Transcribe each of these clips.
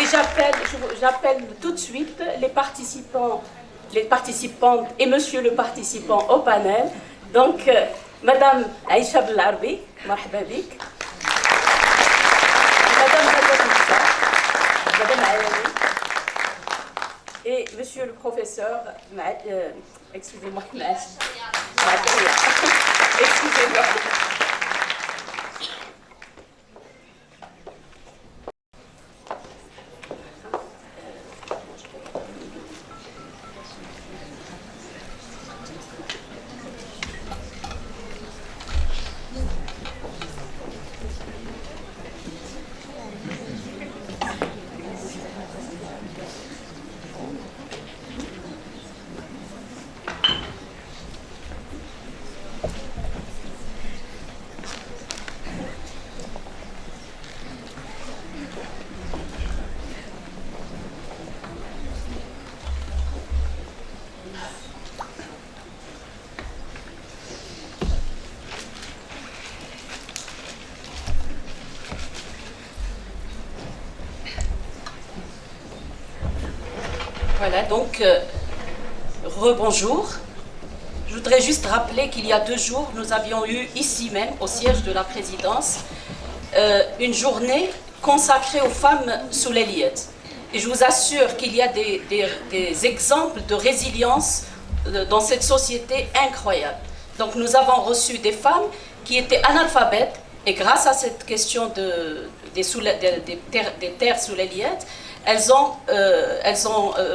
j'appelle tout de suite les participantes et monsieur le participant au panel. Donc, Madame Aïcha Belarbi, marhaba bik. Madame Moussa, Madame Alani. Et monsieur le professeur, excusez-moi, excusez-moi. Voilà, donc, rebonjour. Je voudrais juste rappeler qu'il y a 2 jours, nous avions eu ici même, au siège de la présidence, une journée consacrée aux femmes souleliyettes. Et je vous assure qu'il y a des exemples de résilience dans cette société incroyable. Donc nous avons reçu des femmes qui étaient analphabètes, et grâce à cette question des terres souleliyettes, elles ont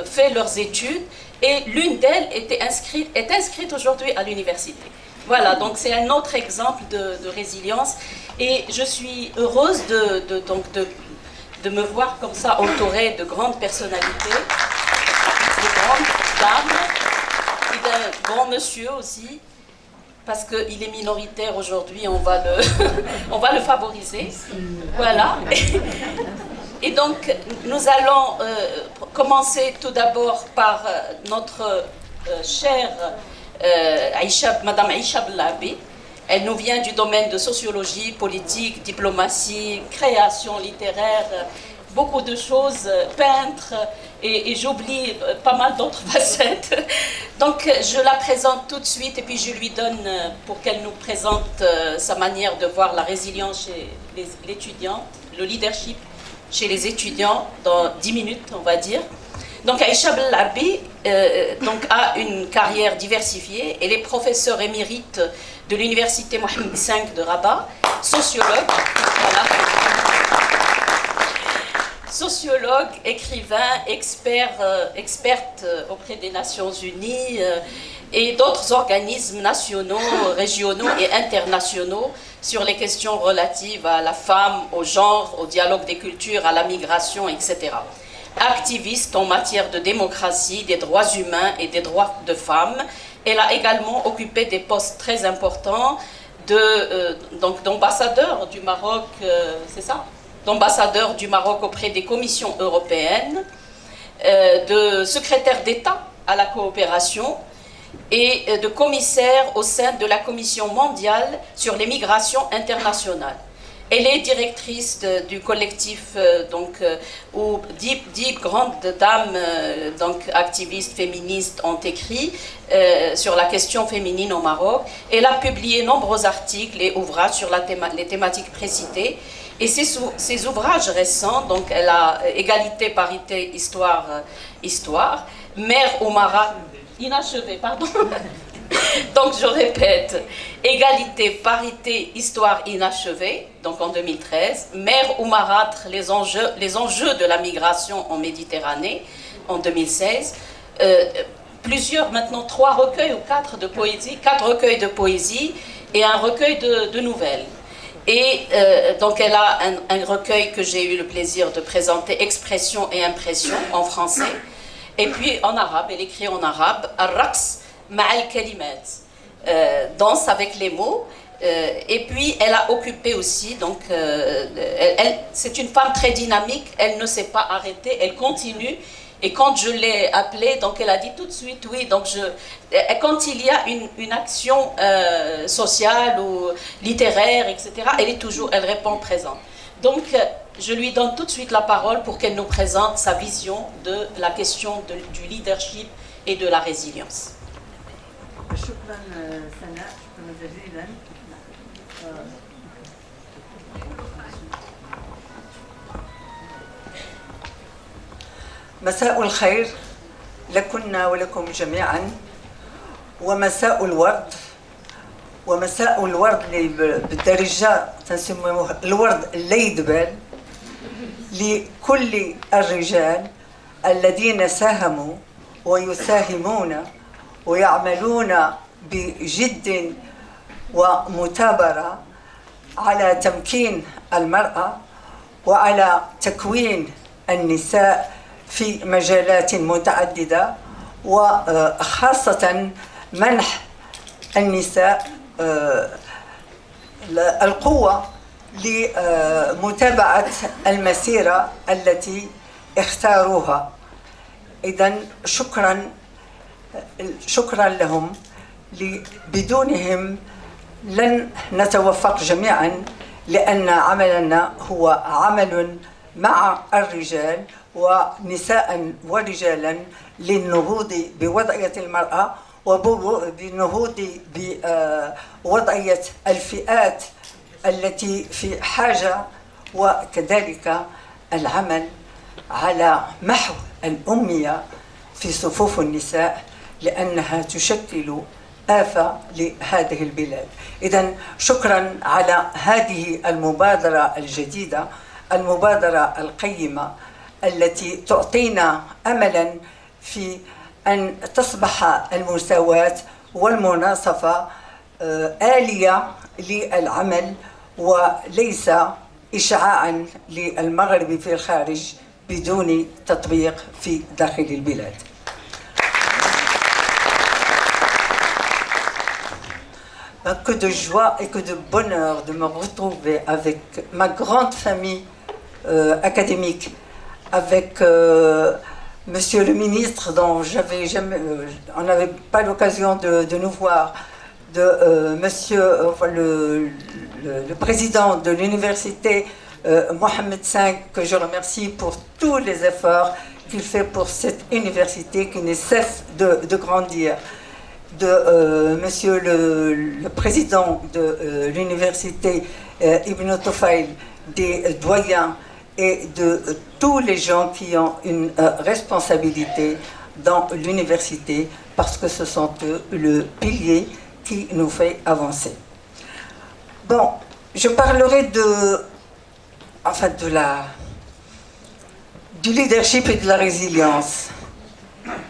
fait leurs études, et l'une d'elles est inscrite aujourd'hui à l'université. Voilà, donc c'est un autre exemple de résilience, et je suis heureuse de me voir comme ça entourée de grandes personnalités, de grandes dames, et d'un grand monsieur aussi, parce qu'il est minoritaire aujourd'hui, on va le favoriser. Voilà. Et donc, nous allons commencer tout d'abord par notre chère Madame Aïcha Belarbi. Elle nous vient du domaine de sociologie, politique, diplomatie, création littéraire, beaucoup de choses, peintre, et j'oublie pas mal d'autres facettes. Donc, je la présente tout de suite, et puis je lui donne, pour qu'elle nous présente sa manière de voir la résilience chez l'étudiant, le leadership chez les étudiants, dans 10 minutes, on va dire. Donc, Aïcha Belarbi a une carrière diversifiée. Elle est professeure émérite de l'université Mohammed V de Rabat, sociologue, voilà. Sociologue, écrivain, experte auprès des Nations Unies et d'autres organismes nationaux, régionaux et internationaux sur les questions relatives à la femme, au genre, au dialogue des cultures, à la migration, etc. Activiste en matière de démocratie, des droits humains et des droits de femmes, elle a également occupé des postes très importants d'ambassadeur du Maroc, c'est ça ? D'ambassadeur du Maroc auprès des commissions européennes, de secrétaire d'État à la coopération et de commissaire au sein de la Commission mondiale sur les migrations internationales. Elle est directrice du collectif où 10 grandes dames activistes féministes ont écrit sur la question féminine au Maroc. Elle a publié nombreux articles et ouvrages sur les thématiques précitées. Et ses ouvrages récents, donc elle a Égalité, parité, histoire, Mère ou Marat, inachevé, pardon. Donc je répète, Égalité, parité, histoire inachevée, donc en 2013, Mère ou marâtre, les enjeux de la migration en Méditerranée, en 2016, maintenant 3 recueils ou 4 de poésie, 4 recueils de poésie et un recueil de nouvelles. Et donc elle a un recueil que j'ai eu le plaisir de présenter, Expression et impression, en français, et puis en arabe, elle écrit en arabe, Al-Raqs Ma'al Kalimat, danse avec les mots, et puis elle a occupé aussi, donc c'est une femme très dynamique, elle ne s'est pas arrêtée, elle continue. Et quand je l'ai appelée, donc elle a dit tout de suite oui. Donc quand il y a une action sociale ou littéraire, etc., elle répond présente. Donc, je lui donne tout de suite la parole pour qu'elle nous présente sa vision de la question du leadership et de la résilience. شكرا سناء، شكرا جزيلا. مساء الخير لكن ولكم جميعا، ومساء الورد، ومساء الورد اللي بالدارجة تنسموه الورد الليدبال لكل الرجال الذين ساهموا ويساهمون ويعملون بجد ومثابرة على تمكين المرأة وعلى تكوين النساء في مجالات متعددة، وخاصة منح النساء القوة لمتابعة المسيرة التي اختاروها. إذن شكرا لهم، بدونهم لن نتوفق جميعا، لأن عملنا هو عمل مع الرجال ونساء ورجالا للنهوض بوضعية المرأة وبالنهوض بوضعية الفئات التي في حاجة، وكذلك العمل على محو الأمية في صفوف النساء لأنها تشكل آفة لهذه البلاد. إذن شكرا على هذه المبادرة الجديدة، المبادرة القيمة التي تعطينا أملا في أن تصبح المساواة والمناصفة آلية للعمل وليس إشعاعا للمغرب في الخارج بدون تطبيق في داخل البلاد. Que de joie et que de bonheur de me retrouver avec ma grande famille académique, avec Monsieur le ministre dont on n'avait pas l'occasion de nous voir, de Monsieur le président de l'université Mohamed V, que je remercie pour tous les efforts qu'il fait pour cette université qui ne cesse de grandir, de Monsieur le président de l'université Ibn Tufayl, des doyens et de tous les gens qui ont une responsabilité dans l'université, parce que ce sont eux le pilier qui nous fait avancer. Bon, je parlerai du leadership et de la résilience.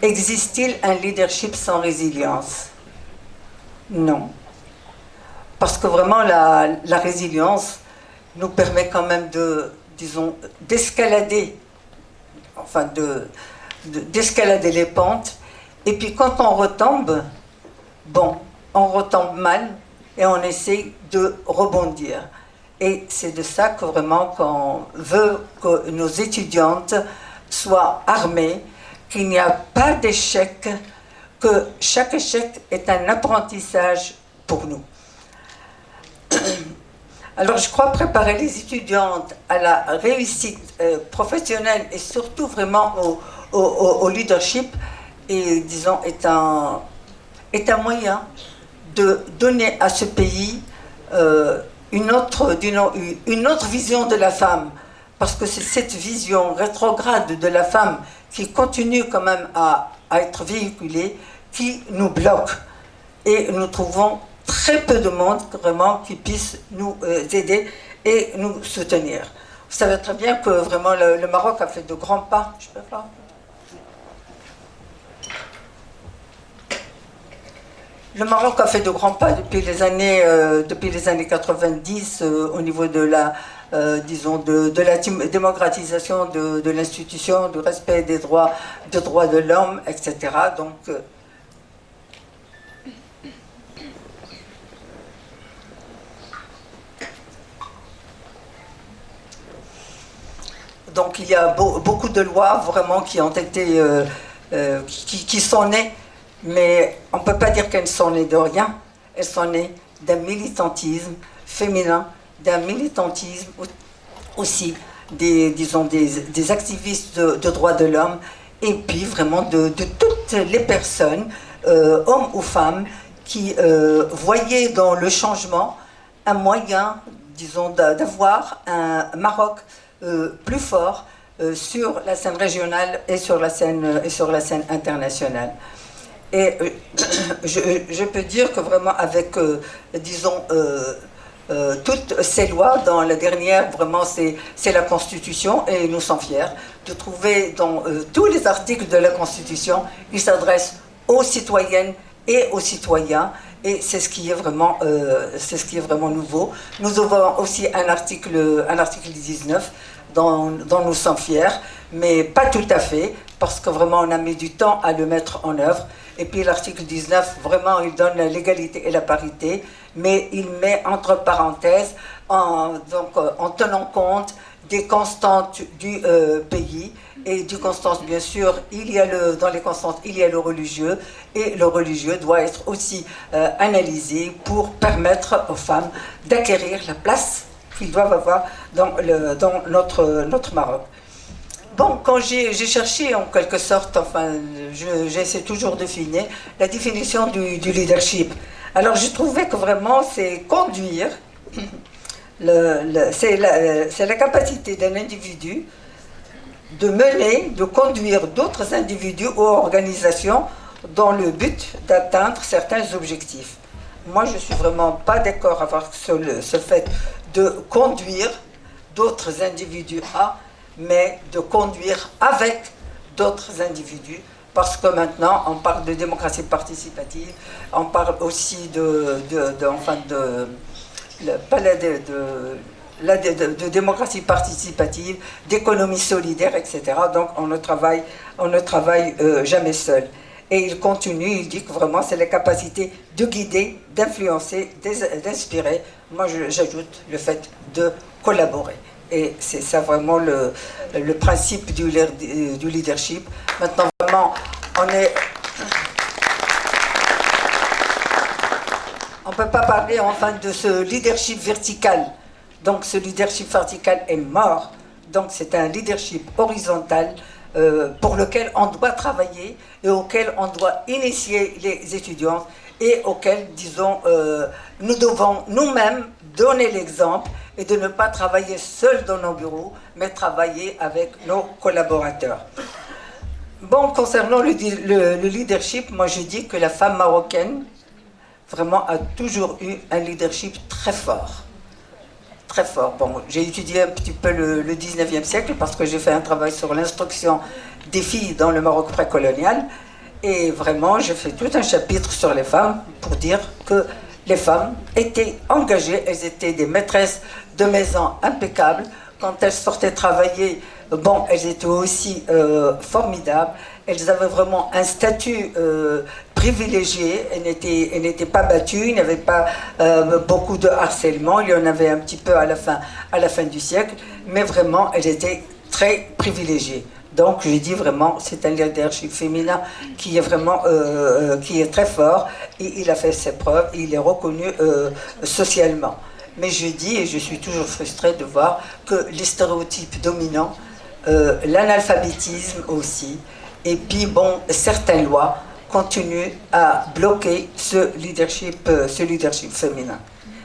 Existe-t-il un leadership sans résilience? Non. Parce que vraiment la résilience nous permet quand même d'escalader, d'escalader les pentes. Et puis quand on retombe, on retombe mal et on essaie de rebondir. Et c'est de ça que vraiment qu'on veut que nos étudiantes soient armées, qu'il n'y a pas d'échec, que chaque échec est un apprentissage pour nous. Alors je crois préparer les étudiantes à la réussite professionnelle et surtout vraiment au leadership et disons est un moyen de donner à ce pays une autre vision de la femme, parce que c'est cette vision rétrograde de la femme qui continue quand même à être véhiculée qui nous bloque, et nous trouvons très peu de monde vraiment qui puisse nous aider et nous soutenir. Vous savez très bien que vraiment le Maroc a fait de grands pas. Je peux pas. Le Maroc a fait de grands pas depuis les années 90 au niveau de la, disons, de la démocratisation de l'institution, du respect des droits de l'homme, etc. Donc il y a beaucoup de lois vraiment qui ont été, qui sont nées, mais on ne peut pas dire qu'elles sont nées de rien. Elles sont nées d'un militantisme féminin, d'un militantisme aussi des activistes de droits de l'homme, et puis vraiment de toutes les personnes, hommes ou femmes, qui voyaient dans le changement un moyen, disons, d'avoir un Maroc plus fort sur la scène régionale et sur la scène internationale. Et je peux dire que vraiment avec, disons, toutes ces lois, dans la dernière, vraiment, c'est la Constitution, et nous sommes fiers de trouver dans tous les articles de la Constitution, ils s'adressent aux citoyennes et aux citoyens, et c'est ce qui est vraiment nouveau. Nous avons aussi un article 19 dont nous sommes fiers, mais pas tout à fait, parce que vraiment on a mis du temps à le mettre en œuvre. Et puis l'article 19, vraiment, il donne l'égalité et la parité, mais il met entre parenthèses, en tenant compte des constantes du pays. Et du constance, bien sûr, dans les constantes, il y a le religieux, et le religieux doit être aussi analysé pour permettre aux femmes d'acquérir la place qu'ils doivent avoir dans notre Maroc. Bon, quand j'ai cherché en quelque sorte, enfin, j'essaie toujours de finir la définition du leadership. Alors, je trouvais que vraiment, c'est conduire, c'est la capacité d'un individu de conduire d'autres individus ou organisations dans le but d'atteindre certains objectifs. Moi, je ne suis vraiment pas d'accord avec ce fait de conduire d'autres individus mais de conduire avec d'autres individus, parce que maintenant on parle de démocratie participative, on parle aussi de démocratie participative, d'économie solidaire, etc. Donc on ne travaille jamais seul. Et il continue, il dit que vraiment c'est la capacité de guider, d'influencer, d'inspirer. Moi j'ajoute le fait de collaborer. Et c'est ça vraiment le principe du leadership. Maintenant, vraiment, on ne peut pas parler enfin de ce leadership vertical. Donc ce leadership vertical est mort. Donc c'est un leadership horizontal pour lequel on doit travailler et auquel on doit initier les étudiants et auquel, disons, nous devons nous-mêmes donner l'exemple et de ne pas travailler seul dans nos bureaux, mais travailler avec nos collaborateurs. Bon, concernant le leadership, moi je dis que la femme marocaine vraiment a toujours eu un leadership très fort. Très fort. Bon, j'ai étudié un petit peu le 19e siècle parce que j'ai fait un travail sur l'instruction des filles dans le Maroc précolonial. Et vraiment, j'ai fait tout un chapitre sur les femmes pour dire que les femmes étaient engagées, elles étaient des maîtresses de maison impeccables. Quand elles sortaient travailler, bon, elles étaient aussi formidables. Elles avaient vraiment un statut privilégié. Elles n'étaient pas battues, il n'y avait pas beaucoup de harcèlement. Il y en avait un petit peu à la fin du siècle, mais vraiment, elles étaient très privilégiées. Donc, je dis vraiment, c'est un leadership féminin qui est vraiment, qui est très fort, et il a fait ses preuves, et il est reconnu socialement. Mais je dis, et je suis toujours frustrée de voir que les stéréotypes dominants, l'analphabétisme aussi, et puis bon, certaines lois continuent à bloquer ce leadership féminin.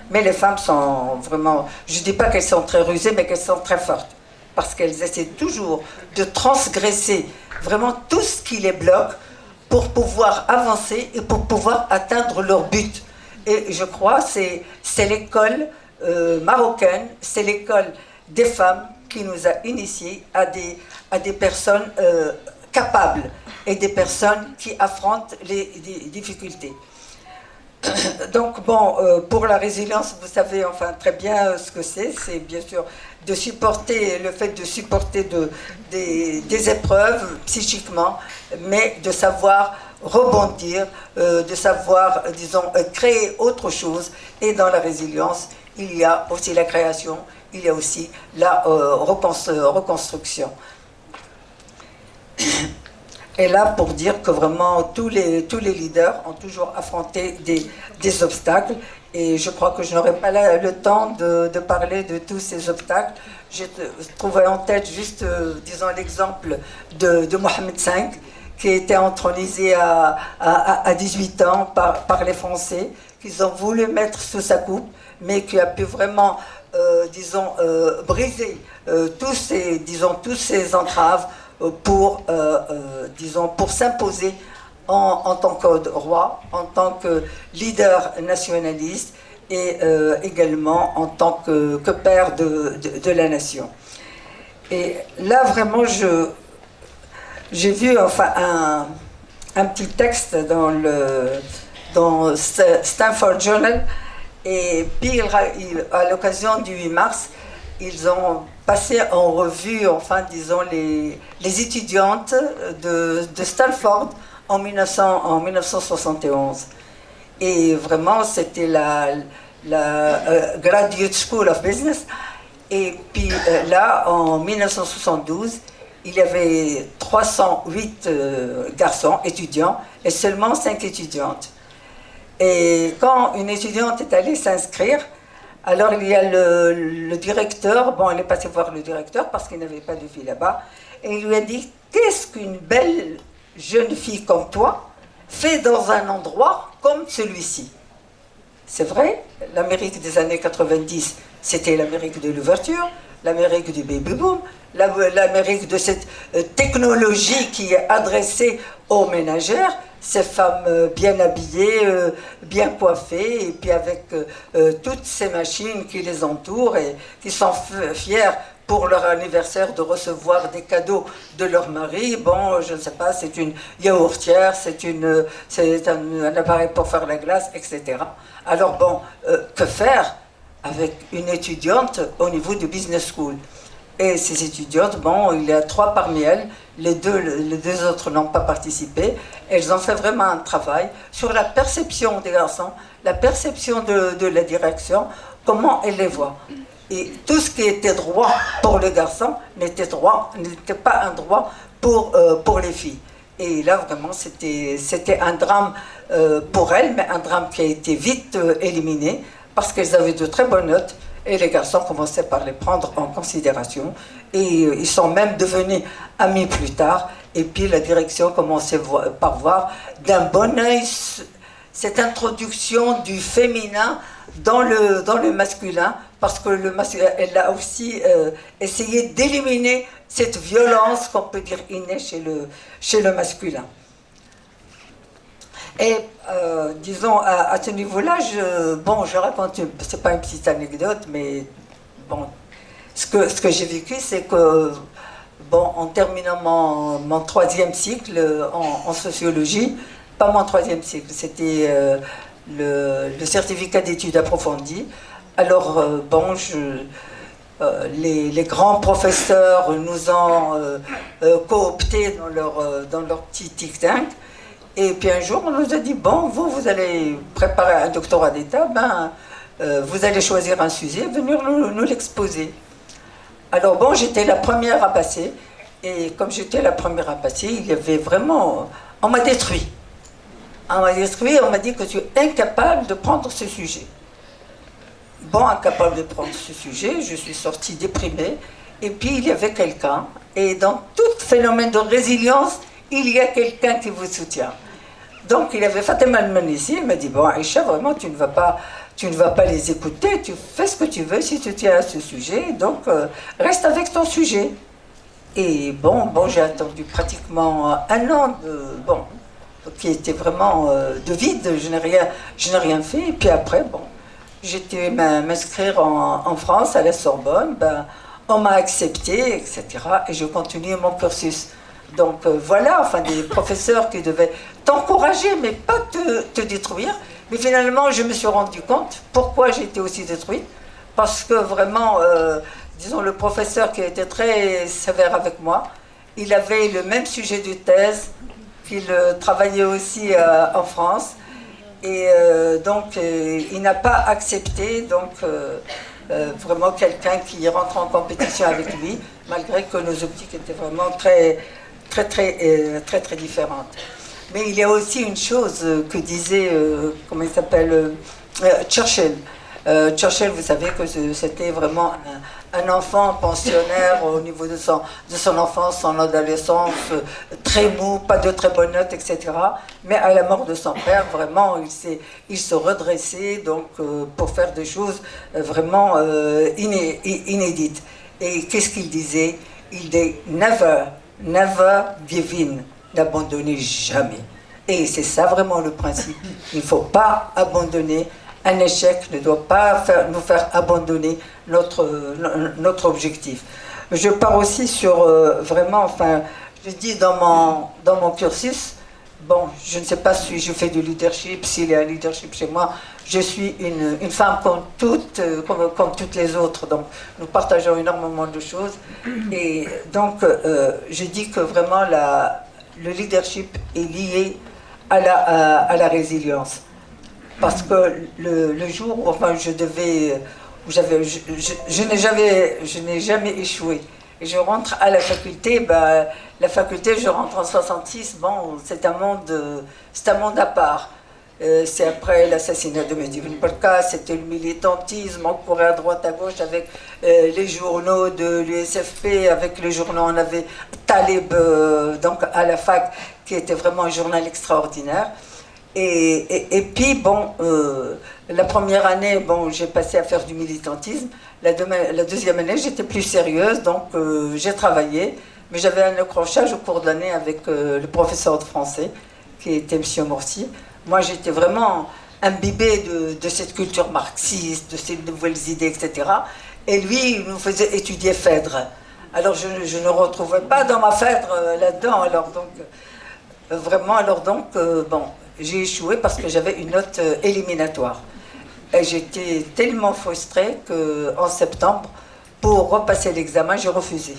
Mais les femmes sont vraiment, je ne dis pas qu'elles sont très rusées, mais qu'elles sont très fortes. Parce qu'elles essaient toujours de transgresser vraiment tout ce qui les bloque pour pouvoir avancer et pour pouvoir atteindre leur but. Et je crois que c'est l'école marocaine, c'est l'école des femmes qui nous a initiés à des personnes capables et des personnes qui affrontent les difficultés. Donc bon, pour la résilience, vous savez enfin très bien ce que c'est bien sûr de supporter, le fait de supporter des épreuves psychiquement, mais de savoir rebondir, de savoir, disons, créer autre chose. Et dans la résilience, il y a aussi la création, il y a aussi la reconstruction. Et là, pour dire que vraiment tous les leaders ont toujours affronté des obstacles, Et je crois que je n'aurai pas le temps de parler de tous ces obstacles. J'ai trouvé en tête juste, disons, l'exemple de Mohamed V, qui a été intronisé à 18 ans par les Français, qu'ils ont voulu mettre sous sa coupe, mais qui a pu vraiment, disons, briser tous ces entraves pour s'imposer en tant que roi, en tant que leader nationaliste et également en tant que père de la nation. Et là, vraiment, j'ai vu enfin un petit texte dans Stanford Journal, et puis à l'occasion du 8 mars, ils ont passé en revue, enfin disons, les étudiantes de Stanford en 1971. Et vraiment, c'était la Graduate School of Business. Et puis là, en 1972, il y avait 308 garçons étudiants et seulement 5 étudiantes. Et quand une étudiante est allée s'inscrire, alors il y a le directeur, bon, elle est passée voir le directeur parce qu'il n'avait pas de fille là-bas, et il lui a dit: qu'est-ce qu'une belle jeune fille comme toi fait dans un endroit comme celui-ci? C'est vrai, l'Amérique des années 90, c'était l'Amérique de l'ouverture, l'Amérique du baby-boom, l'Amérique de cette technologie qui est adressée aux ménagères, ces femmes bien habillées, bien coiffées, et puis avec toutes ces machines qui les entourent et qui sont fiers pour leur anniversaire de recevoir des cadeaux de leur mari. Bon, je ne sais pas, c'est une yaourtière, c'est un appareil pour faire la glace, etc. Alors bon, que faire avec une étudiante au niveau du business school? Et ces étudiantes, bon, il y a 3 parmi elles, les deux autres n'ont pas participé. Elles ont fait vraiment un travail sur la perception des garçons, la perception de la direction, comment elles les voient. Et tout ce qui était droit pour le garçon n'était pas un droit pour les filles. Et là, vraiment, c'était un drame pour elles, mais un drame qui a été vite éliminé, parce qu'elles avaient de très bonnes notes, et les garçons commençaient par les prendre en considération, et ils sont même devenus amis plus tard, et puis la direction commençait par voir d'un bon œil cette introduction du féminin dans le masculin, parce que elle a aussi essayé d'éliminer cette violence qu'on peut dire innée chez le masculin. Et disons, à ce niveau-là, je raconte, c'est pas une petite anecdote, mais bon, ce que j'ai vécu, c'est que, bon, en terminant mon 3e cycle en sociologie, pas mon 3e cycle, c'était le certificat d'études approfondies. Alors, bon, les grands professeurs nous ont cooptés dans leur petit think-tank. Et puis un jour, on nous a dit: bon, vous allez préparer un doctorat d'État, vous allez choisir un sujet, venir nous l'exposer. Alors bon, j'étais la première à passer, et comme j'étais la première à passer, il y avait vraiment... On m'a détruit. On m'a dit que tu es incapable de prendre ce sujet. Bon, incapable de prendre ce sujet, je suis sortie déprimée, et puis il y avait quelqu'un, et dans tout phénomène de résilience, il y a quelqu'un qui vous soutient. Donc il y avait Fatima Al-Manissi, il m'a dit: bon, Aïcha, vraiment, tu ne vas pas les écouter, tu fais ce que tu veux si tu tiens à ce sujet, donc reste avec ton sujet. Et bon, j'ai attendu pratiquement un an, qui était vraiment de vide, je n'ai rien fait, et puis après, bon, j'étais m'inscrire en France, à la Sorbonne, on m'a accepté, etc., et je continue mon cursus. Donc voilà, enfin, des professeurs qui devaient t'encourager, mais pas te détruire. Mais finalement, je me suis rendu compte pourquoi j'ai été aussi détruite. Parce que vraiment, disons, le professeur qui était très sévère avec moi, il avait le même sujet de thèse, qu'il travaillait aussi en France. Et donc, il n'a pas accepté vraiment quelqu'un qui rentre en compétition avec lui, malgré que nos optiques étaient vraiment très différentes. Mais il y a aussi une chose que disait, comment il s'appelle, Churchill. Churchill, vous savez que c'était vraiment un enfant pensionnaire au niveau de son enfance, son adolescence, très mou, pas de très bonnes notes, etc. Mais à la mort de son père, vraiment, il se redressait donc, pour faire des choses vraiment inédites. Et qu'est-ce qu'il disait? Il dit « Never, never give in », n'abandonnez jamais. Et c'est ça vraiment le principe. Il ne faut pas abandonner. Un échec ne doit pas nous faire abandonner notre objectif. Je pars aussi sur vraiment, enfin, je dis dans mon cursus, bon, je ne sais pas si je fais du leadership, s'il y a un leadership chez moi, je suis une femme comme toutes les autres, donc nous partageons énormément de choses. Et donc, je dis que vraiment le leadership est lié à la résilience. Parce que le jour où enfin, je n'ai jamais échoué. Et je rentre à la faculté, la faculté, je rentre en 66, bon, c'est un monde à part. C'est après l'assassinat de Mehdi Ben Barka, c'était le militantisme, on courait à droite à gauche avec les journaux de l'USFP, avec les journaux, on avait Taleb donc à la fac, qui était vraiment un journal extraordinaire. Et puis, bon, la première année, bon, j'ai passé à faire du militantisme. La deuxième année, j'étais plus sérieuse, donc j'ai travaillé. Mais j'avais un accrochage au cours de l'année avec le professeur de français, qui était M. Morsi. Moi, j'étais vraiment imbibée de cette culture marxiste, de ces nouvelles idées, etc. Et lui, il nous faisait étudier Phèdre. Alors, je ne retrouvais pas dans ma Phèdre là-dedans. Alors, donc, vraiment, bon... J'ai échoué parce que j'avais une note éliminatoire. Et j'étais tellement frustrée qu'en septembre, pour repasser l'examen, j'ai refusé.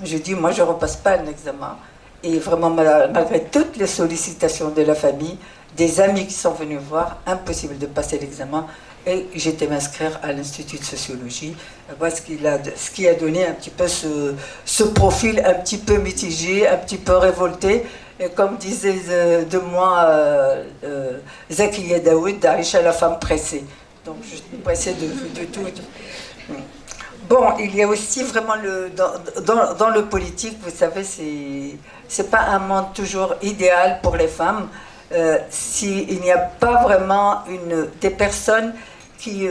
J'ai dit, moi, je ne repasse pas un examen. Et vraiment, malgré toutes les sollicitations de la famille, des amis qui sont venus voir, impossible de passer l'examen. Et j'étais m'inscrire à l'Institut de sociologie, ce qui a donné un petit peu ce profil un petit peu mitigé, un petit peu révolté. Et comme disait de moi Zakiya Daoud, Aïcha la femme pressée. Donc je suis pressée de tout. Bon, il y a aussi vraiment dans le politique, vous savez, c'est pas un monde toujours idéal pour les femmes. S'il n'y a pas vraiment des personnes qui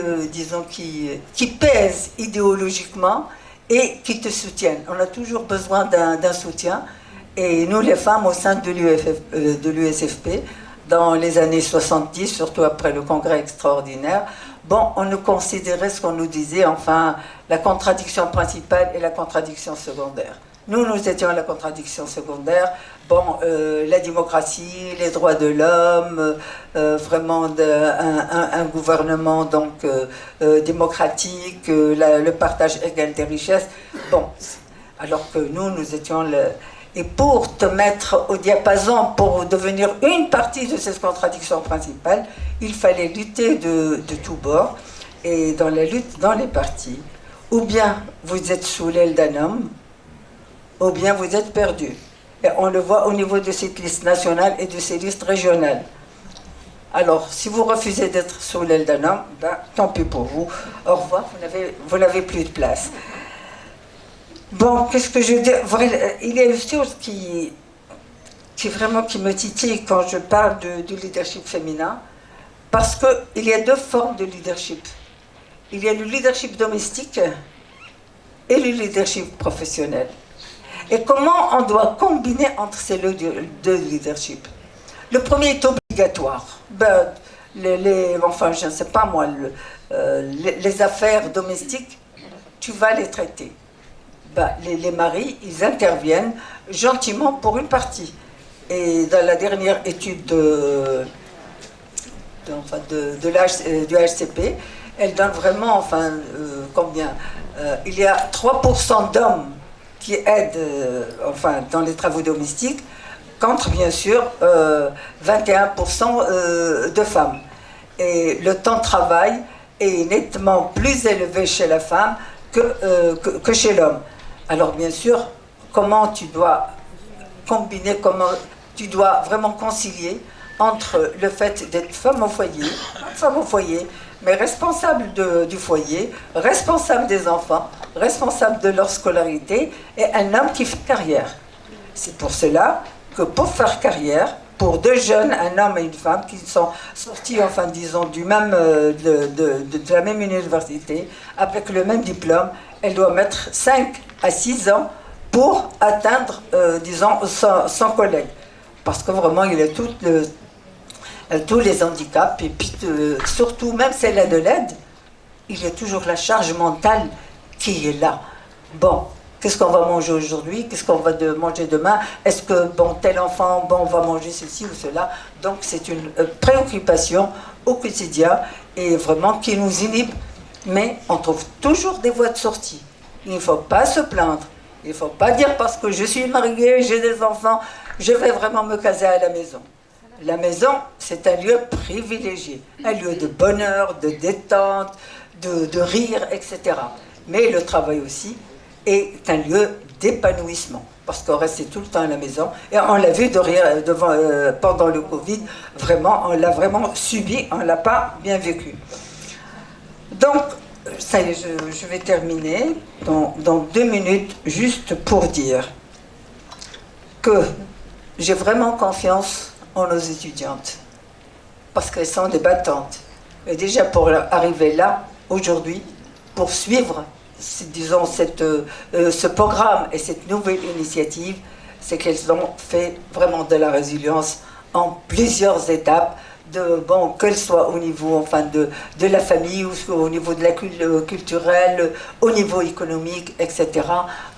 pèsent idéologiquement et qui te soutiennent. On a toujours besoin d'un soutien. Et nous, les femmes, au sein de l'USFP, dans les années 70, surtout après le congrès extraordinaire, bon, on nous considérait ce qu'on nous disait, enfin, la contradiction principale et la contradiction secondaire. Nous étions la contradiction secondaire. Bon, la démocratie, les droits de l'homme, vraiment un gouvernement donc démocratique, le partage égal des richesses. Bon, alors que nous étions Et pour te mettre au diapason, pour devenir une partie de cette contradiction principale, il fallait lutter de tous bords. Et dans la lutte, dans les partis, ou bien vous êtes sous l'aile d'un homme, ou bien vous êtes perdu. Et on le voit au niveau de cette liste nationale et de ces listes régionales. Alors, si vous refusez d'être sous l'aile d'un homme, ben, tant pis pour vous. Au revoir, vous n'avez plus de place. Bon, qu'est-ce que je dis? Il y a une chose qui me titille quand je parle du leadership féminin, parce qu'il y a deux formes de leadership. Il y a le leadership domestique et le leadership professionnel. Et comment on doit combiner entre ces deux leaderships? Le premier est obligatoire. Ben, enfin, je ne sais pas moi, les affaires domestiques, tu vas les traiter. Ben, les maris, ils interviennent gentiment pour une partie. Et dans la dernière étude du HCP, elle donne vraiment, enfin, combien il y a 3% d'hommes qui aident enfin, dans les travaux domestiques, contre bien sûr 21% de femmes. Et le temps de travail est nettement plus élevé chez la femme que chez l'homme. Alors bien sûr, comment tu dois combiner, comment tu dois vraiment concilier entre le fait d'être femme au foyer, mais responsable du foyer, responsable des enfants, responsable de leur scolarité, et un homme qui fait carrière. C'est pour cela que pour faire carrière, pour deux jeunes, un homme et une femme, qui sont sortis, enfin disons, de la même université, avec le même diplôme, elle doit mettre 5 à 6 ans pour atteindre, disons, son collègue. Parce que vraiment, il a tous les handicaps, et puis surtout, même si elle a de l'aide, il y a toujours la charge mentale qui est là. Bon, qu'est-ce qu'on va manger aujourd'hui? Qu'est-ce qu'on va manger demain? Est-ce que, bon, tel enfant, bon, on va manger ceci ou cela? Donc, c'est une préoccupation au quotidien, et vraiment qui nous inhibe. Mais on trouve toujours des voies de sortie. Il ne faut pas se plaindre. Il ne faut pas dire parce que je suis mariée, j'ai des enfants, je vais vraiment me caser à la maison. La maison, c'est un lieu privilégié, un lieu de bonheur, de détente, de rire, etc. Mais le travail aussi est un lieu d'épanouissement, parce qu'on restait tout le temps à la maison, et on l'a vu pendant le Covid, vraiment, on l'a vraiment subi, on ne l'a pas bien vécu. Donc, ça y est, je vais terminer dans 2 minutes, juste pour dire que j'ai vraiment confiance en nos étudiantes, parce qu'elles sont des battantes. Et déjà pour arriver là, aujourd'hui, pour suivre, disons, ce programme et cette nouvelle initiative, c'est qu'elles ont fait vraiment de la résilience en plusieurs étapes, qu'elles soient au niveau enfin, de la famille, ou au niveau de la culturelle, au niveau économique, etc.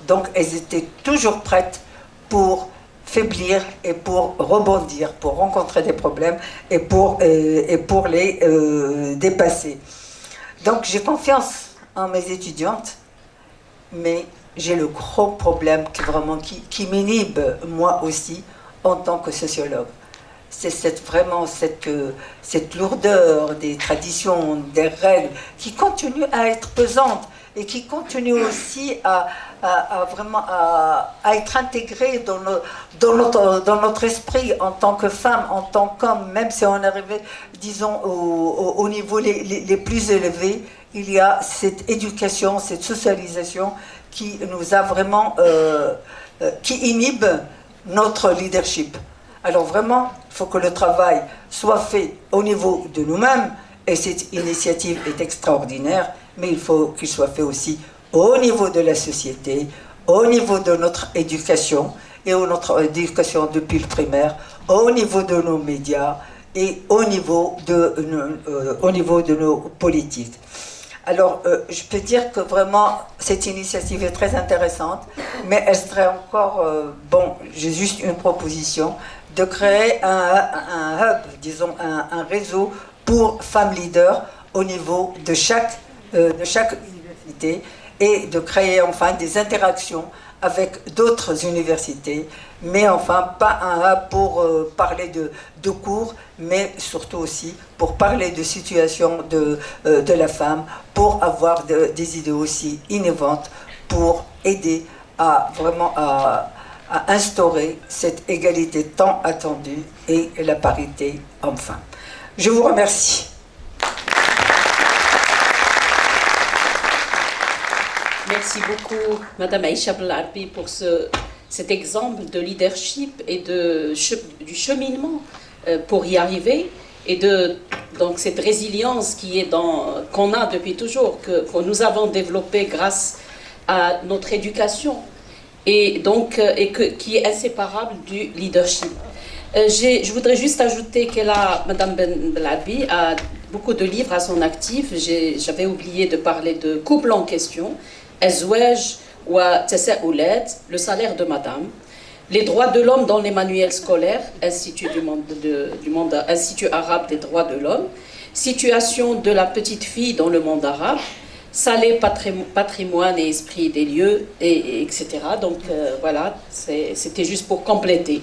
Donc elles étaient toujours prêtes pour faiblir et pour rebondir, pour rencontrer des problèmes et pour les dépasser. Donc j'ai confiance en mes étudiantes, mais j'ai le gros problème qui m'inhibe moi aussi en tant que sociologue. C'est vraiment cette lourdeur des traditions, des règles qui continuent à être pesantes et qui continuent aussi à être intégrées dans notre esprit en tant que femme, en tant qu'homme, même si on arrivait, disons, au niveau les plus élevés, il y a cette éducation, cette socialisation qui nous a vraiment, qui inhibe notre leadership. Alors vraiment, il faut que le travail soit fait au niveau de nous-mêmes, et cette initiative est extraordinaire, mais il faut qu'il soit fait aussi au niveau de la société, au niveau de notre éducation, et notre éducation depuis le primaire, au niveau de nos médias, et au niveau de nos politiques. Alors, je peux dire que vraiment, cette initiative est très intéressante, mais elle serait encore, j'ai juste une proposition, de créer un hub, disons, un réseau pour femmes leaders au niveau de chaque université, et de créer enfin des interactions avec d'autres universités, mais enfin pas un hub pour parler de cours, mais surtout aussi pour parler de situation de la femme, pour avoir des idées aussi innovantes, pour aider à vraiment à instaurer cette égalité tant attendue et la parité homme-femme. Je vous remercie. Merci beaucoup, Madame Aïcha Belarbi, pour cet exemple de leadership et du cheminement pour y arriver, et donc cette résilience qu'on a depuis toujours, que nous avons développée grâce à notre éducation, et donc qui est inséparable du leadership. Je voudrais juste ajouter Madame Belarbi a beaucoup de livres à son actif. J'avais oublié de parler de Couple en question, Azwaj wa Tasa'oulat, le salaire de Madame, les droits de l'homme dans les manuels scolaires, Institut Institut arabe des droits de l'homme, situation de la petite fille dans le monde arabe, Salé, patrimoine et esprit des lieux, etc. Donc voilà, c'était juste pour compléter.